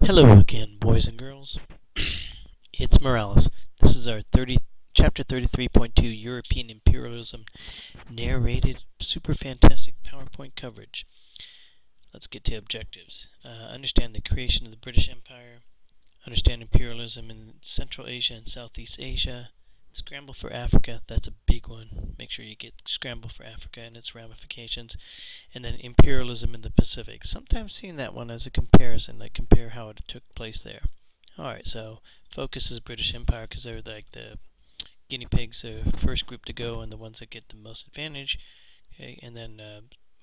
Hello again, boys and girls. It's Morales. This is our chapter 33.2 European Imperialism narrated super fantastic PowerPoint coverage. Let's get to objectives. Understand the creation of the British Empire, understand imperialism in Central Asia and Southeast Asia, scramble for Africa, that's a big one. Make sure you get scramble for Africa and its ramifications, and then imperialism in the Pacific. Sometimes seeing that one as a comparison, like compare how it took place there. Alright, so focus is British Empire because they're like the guinea pigs, the first group to go and the ones that get the most advantage. Okay, and then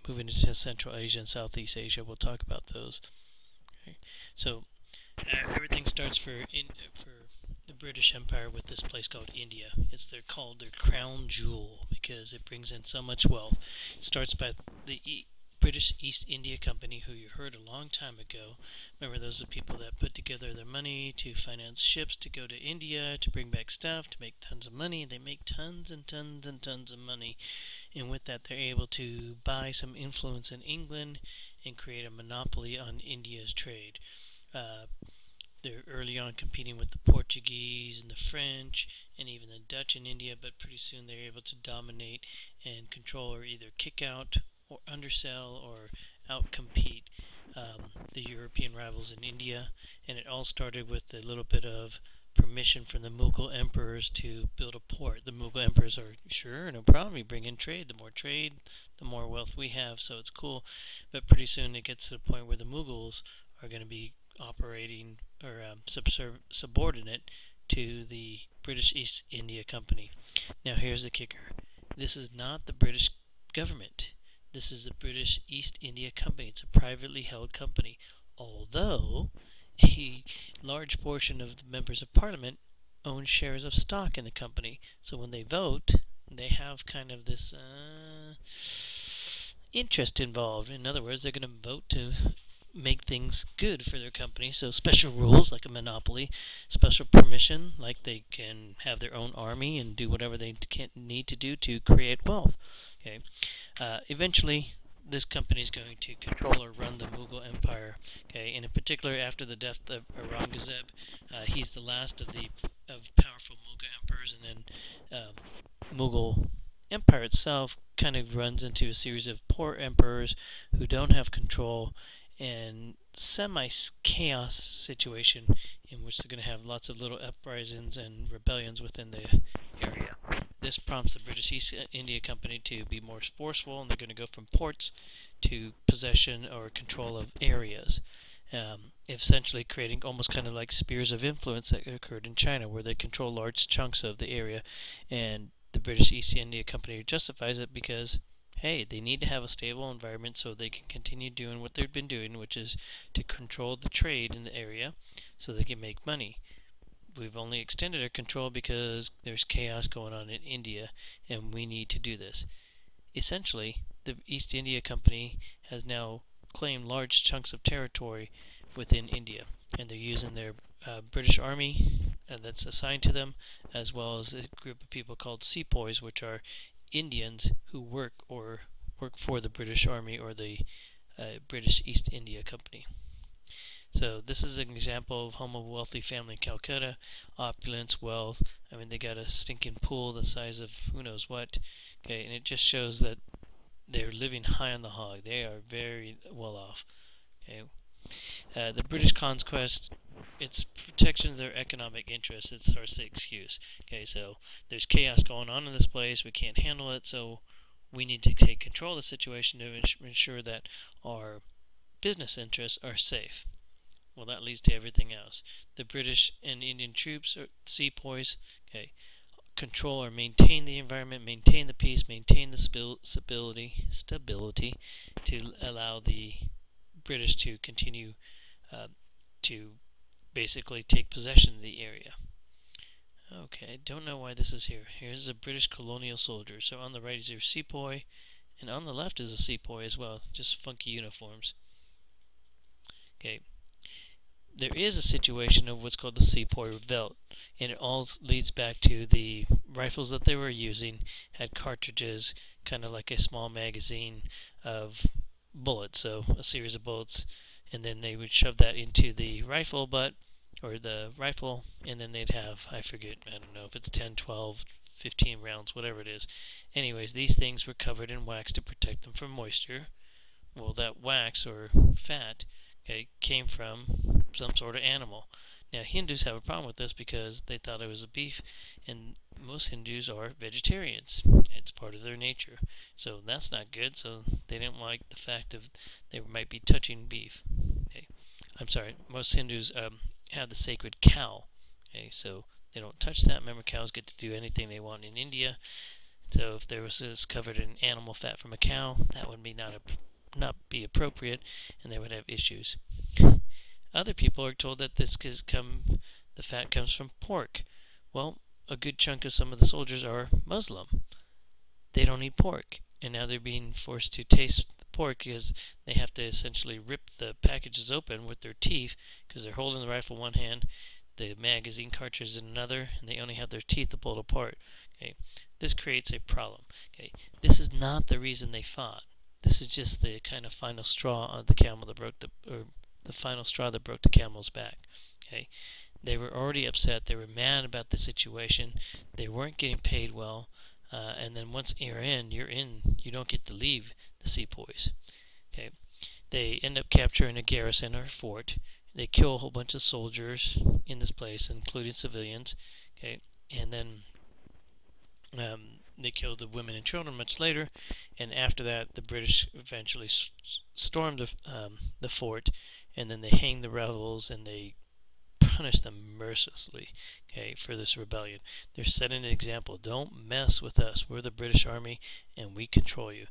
moving into Central Asia and Southeast Asia, we'll talk about those. Okay, so everything starts for the British Empire with this place called India. Called their crown jewel because it brings in so much wealth. It starts by the British East India Company, who you heard a long time ago. Remember, those are the people that put together their money to finance ships to go to India to bring back stuff to make tons of money. They make tons and tons and tons of money, and with that they're able to buy some influence in England and create a monopoly on India's trade. They're early on competing with the Portuguese and the French and even the Dutch in India, but pretty soon they're able to dominate and control or either kick out or undersell or outcompete the European rivals in India. And it all started with a little bit of permission from the Mughal emperors to build a port. The Mughal emperors are, sure, no problem, we bring in trade. The more trade, the more wealth we have, so it's cool. But pretty soon it gets to the point where the Mughals are going to be operating or subordinate to the British East India Company. Now here's the kicker. This is not the British government. This is the British East India Company. It's a privately held company, although a large portion of the members of Parliament own shares of stock in the company. So when they vote, they have kind of this interest involved. In other words, they're going to vote to make things good for their company. So special rules like a monopoly, special permission like they can have their own army and do whatever they need to do to create wealth. Okay, eventually this company is going to control or run the Mughal Empire. Okay, and in particular after the death of Aurangzeb, he's the last of powerful Mughal emperors, and then Mughal Empire itself kind of runs into a series of poor emperors who don't have control and semi-chaos situation in which they're going to have lots of little uprisings and rebellions within the area. This prompts the British East India Company to be more forceful, and they're going to go from ports to possession or control of areas, essentially creating almost kind of like spheres of influence that occurred in China, where they control large chunks of the area. And the British East India Company justifies it because, hey, they need to have a stable environment so they can continue doing what they've been doing, which is to control the trade in the area so they can make money. We've only extended our control because there's chaos going on in India, and we need to do this. Essentially, the East India Company has now claimed large chunks of territory within India, and they're using their British Army that's assigned to them, as well as a group of people called sepoys, which are Indians who work for the British Army or the British East India Company. So this is an example of home of a wealthy family in Calcutta, opulence, wealth. I mean, they got a stinking pool the size of who knows what. Okay, and it just shows that they're living high on the hog. They are very well off. Okay, the British conquest, it's protection of their economic interests. It's our excuse. Okay, so there's chaos going on in this place. We can't handle it, so we need to take control of the situation to ensure that our business interests are safe. Well, that leads to everything else. The British and Indian troops, or sepoys, okay, control or maintain the environment, maintain the peace, maintain the stability to allow the British to continue to basically take possession of the area. Okay, I don't know why this is here. Here's a British colonial soldier. So on the right is your sepoy, and on the left is a sepoy as well. Just funky uniforms. Okay. There is a situation of what's called the sepoy revolt, and it all leads back to the rifles that they were using had cartridges, kind of like a small magazine of bullets, so a series of bullets and then they would shove that into the rifle butt, or the rifle, and then they'd have, I forget, I don't know if it's 10, 12, 15 rounds, whatever it is. Anyways, these things were covered in wax to protect them from moisture. Well, that wax or fat, okay, came from some sort of animal. Now, Hindus have a problem with this because they thought it was a beef, and most Hindus are vegetarians. It's part of their nature. So that's not good, so they didn't like the fact of they might be touching beef. Okay. I'm sorry, most Hindus have the sacred cow. Okay, so they don't touch that. Remember, cows get to do anything they want in India. So if there was this covered in animal fat from a cow, that would be not be appropriate, and they would have issues. Other people are told that the fat comes from pork. Well, a good chunk of some of the soldiers are Muslim. They don't eat pork, and now they're being forced to taste the pork because they have to essentially rip the packages open with their teeth because they're holding the rifle in one hand, the magazine cartridge in another, and they only have their teeth to pull it apart. Okay, this creates a problem. Okay, this is not the reason they fought. This is just the kind of final straw on the camel that broke the final straw that broke the camel's back. Okay, they were already upset. They were mad about the situation. They weren't getting paid well, and then once you're in. You don't get to leave the sepoys. Okay, they end up capturing a garrison or fort. They kill a whole bunch of soldiers in this place, including civilians. Okay, and then they killed the women and children much later, and after that the British eventually stormed the fort, and then they hanged the rebels and they punished them mercilessly, okay, for this rebellion. They're setting an example. Don't mess with us. We're the British Army and we control you.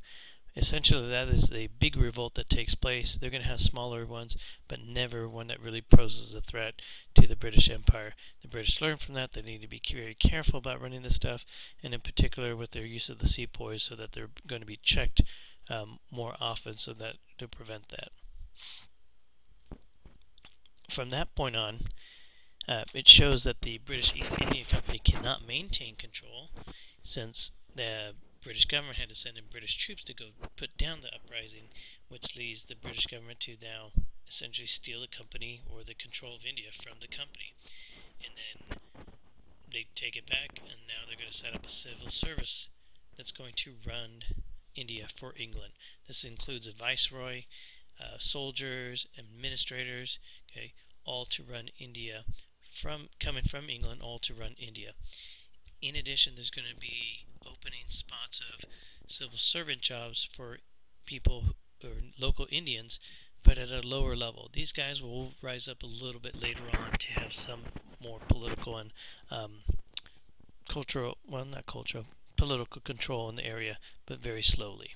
Essentially, that is the big revolt that takes place. They're going to have smaller ones, but never one that really poses a threat to the British Empire. The British learn from that. They need to be very careful about running this stuff, and in particular with their use of the sepoys, so that they're going to be checked more often, so that to prevent that. From that point on, it shows that the British East India Company cannot maintain control, since the British government had to send in British troops to go put down the uprising, which leads the British government to now essentially steal the company or the control of India from the company. And then they take it back, and now they're going to set up a civil service that's going to run India for England. This includes a viceroy, soldiers, administrators, okay, all to run India, coming from England, all to run India. In addition, there's going to be opening spots of civil servant jobs for people or local Indians, but at a lower level. These guys will rise up a little bit later on to have some more political and cultural, well, not cultural, political control in the area, but very slowly.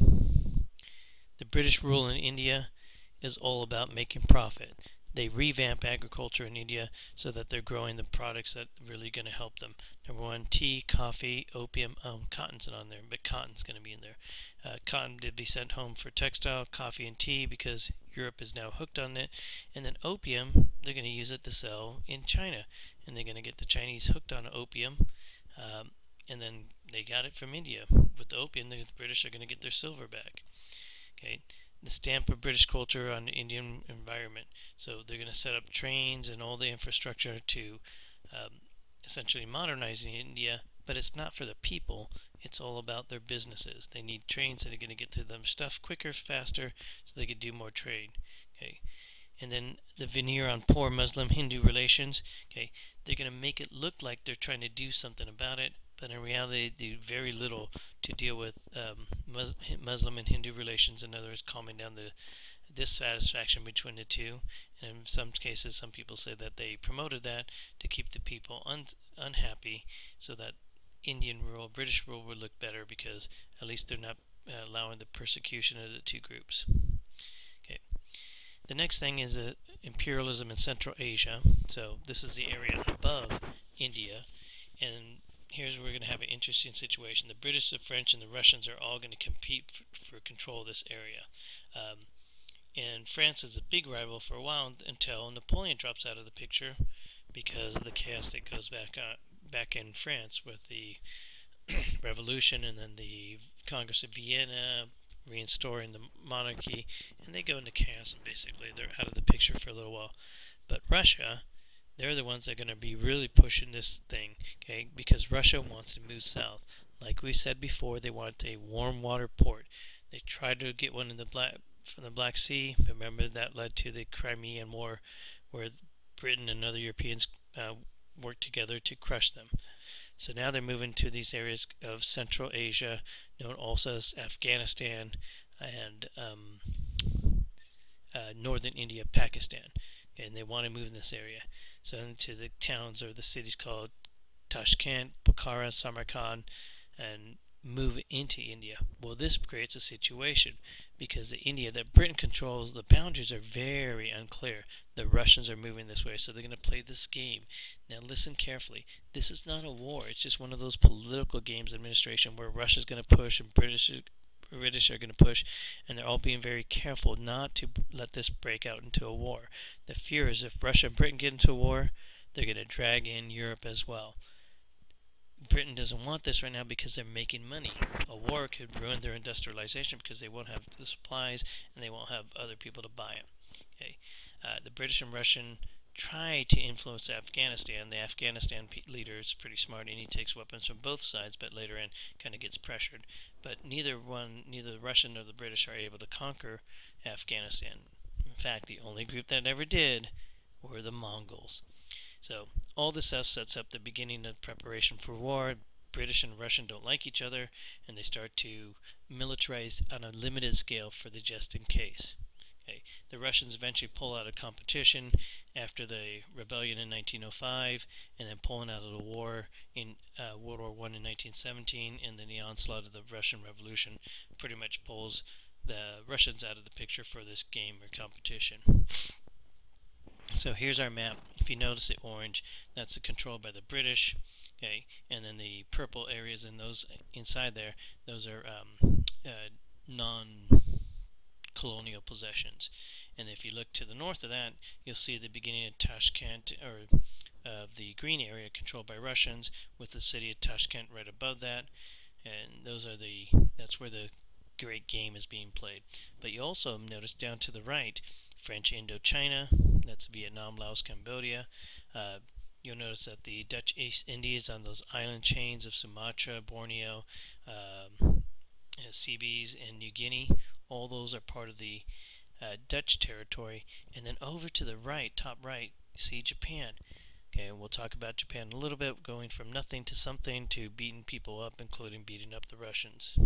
The British rule in India is all about making profit. They revamp agriculture in India so that they're growing the products that are really going to help them. Number one, tea, coffee, opium, cotton's not on there, but cotton's going to be in there. Cotton did be sent home for textile, coffee, and tea because Europe is now hooked on it. And then opium, they're going to use it to sell in China, and they're going to get the Chinese hooked on opium. And then they got it from India. With the opium, the British are going to get their silver back. Okay, the stamp of British culture on the Indian environment. So they're going to set up trains and all the infrastructure to essentially modernizing India, but it's not for the people. It's all about their businesses. They need trains that are going to get to them stuff quicker, faster, so they can do more trade. Okay, and then the veneer on poor Muslim-Hindu relations. Okay, they're going to make it look like they're trying to do something about it, but in reality they do very little to deal with Muslim and Hindu relations. In other words, calming down the dissatisfaction between the two. And in some cases, some people say that they promoted that to keep the people unhappy, so that Indian rule, British rule would look better, because at least they're not allowing the persecution of the two groups. Okay. The next thing is imperialism in Central Asia. So this is the area above India, and here's where we're going to have an interesting situation. The British, the French, and the Russians are all going to compete for control of this area. And France is a big rival for a while until Napoleon drops out of the picture because of the chaos that goes back in France with the Revolution, and then the Congress of Vienna, restoring the monarchy, and they go into chaos, and basically they're out of the picture for a little while. But Russia, they're the ones that are going to be really pushing this thing, okay? Because Russia wants to move south. Like we said before, they want a warm water port. They tried to get one in the from the Black Sea. Remember that led to the Crimean War, where Britain and other Europeans worked together to crush them. So now they're moving to these areas of Central Asia, known also as Afghanistan and northern India, Pakistan. And they want to move in this area. So into the towns or the cities called Tashkent, Bukhara, Samarkand, and move into India. Well, this creates a situation because the India that Britain controls, the boundaries are very unclear. The Russians are moving this way, so they're going to play this game. Now listen carefully. This is not a war. It's just one of those political games administration where Russia's going to push and British are going to push, and they're all being very careful not to let this break out into a war. The fear is if Russia and Britain get into a war, they're going to drag in Europe as well. Britain doesn't want this right now because they're making money. A war could ruin their industrialization because they won't have the supplies and they won't have other people to buy them. Okay, the British and Russian try to influence Afghanistan. The Afghanistan leader is pretty smart and he takes weapons from both sides, but later in kind of gets pressured. But neither the Russian nor the British are able to conquer Afghanistan. In fact, the only group that ever did were the Mongols. So all this stuff sets up the beginning of preparation for war. British and Russian don't like each other, and they start to militarize on a limited scale for the just in case. Okay. The Russians eventually pull out of competition after the rebellion in 1905, and then pulling out of the war in World War I in 1917, and then the onslaught of the Russian Revolution pretty much pulls the Russians out of the picture for this game or competition. So here's our map. If you notice the orange, that's controlled by the British, okay, and then the purple areas and those inside there, those are non-colonial possessions. And if you look to the north of that, you'll see the beginning of Tashkent, or the green area controlled by Russians, with the city of Tashkent right above that. And that's where the great game is being played. But you also notice down to the right, French Indochina, that's Vietnam, Laos, Cambodia. You'll notice that the Dutch East Indies on those island chains of Sumatra, Borneo, Seabes, and New Guinea, all those are part of the Dutch territory. And then over to the right, top right, you see Japan. Okay, and we'll talk about Japan a little bit, going from nothing to something to beating people up, including beating up the Russians.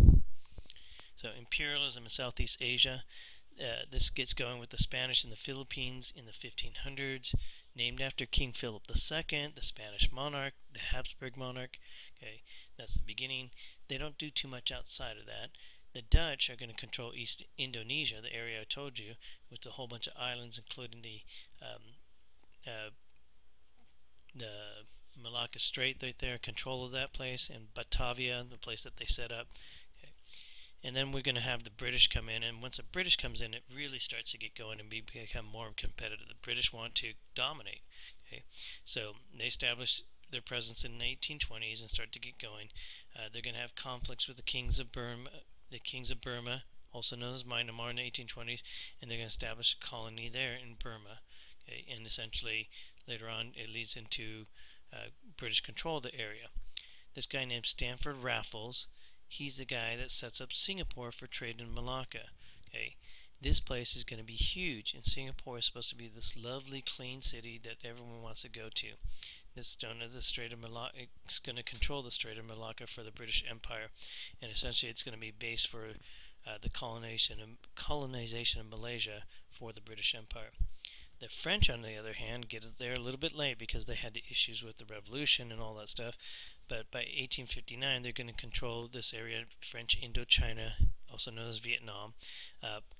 So imperialism in Southeast Asia. This gets going with the Spanish in the Philippines in the 1500s, named after King Philip II, the Spanish monarch, the Habsburg monarch. Okay, that's the beginning. They don't do too much outside of that. The Dutch are going to control East Indonesia, the area I told you, with a whole bunch of islands, including the Malacca Strait right there, control of that place, and Batavia, the place that they set up. And then we're going to have the British come in, and once the British comes in, it really starts to get going and become more competitive. The British want to dominate. Okay, so they establish their presence in the 1820s and start to get going. They're going to have conflicts with the kings of Burma, also known as Myanmar, in the 1820s, and they're going to establish a colony there in Burma. Okay, and essentially later on, it leads into British control of the area. This guy named Stamford Raffles. He's the guy that sets up Singapore for trade in Malacca. Okay, this place is going to be huge, and Singapore is supposed to be this lovely, clean city that everyone wants to go to. This known as the Strait of Malacca. It's going to control the Strait of Malacca for the British Empire, and essentially it's going to be base for the colonization of Malaysia for the British Empire. The French, on the other hand, get there a little bit late because they had the issues with the revolution and all that stuff. But by 1859, they're going to control this area, French Indochina, also known as Vietnam,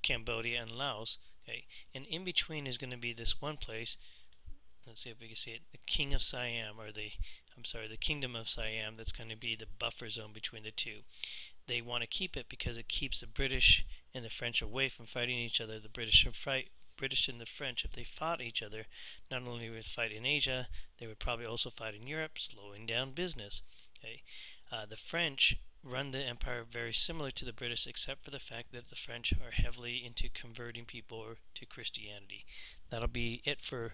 Cambodia, and Laos. Okay, and in between is going to be this one place. Let's see if we can see it. The King of Siam, or the Kingdom of Siam. That's going to be the buffer zone between the two. They want to keep it because it keeps the British and the French away from fighting each other. The British and the French, if they fought each other, not only would fight in Asia, they would probably also fight in Europe, slowing down business. Okay, the French run the empire very similar to the British, except for the fact that the French are heavily into converting people to Christianity. That'll be it for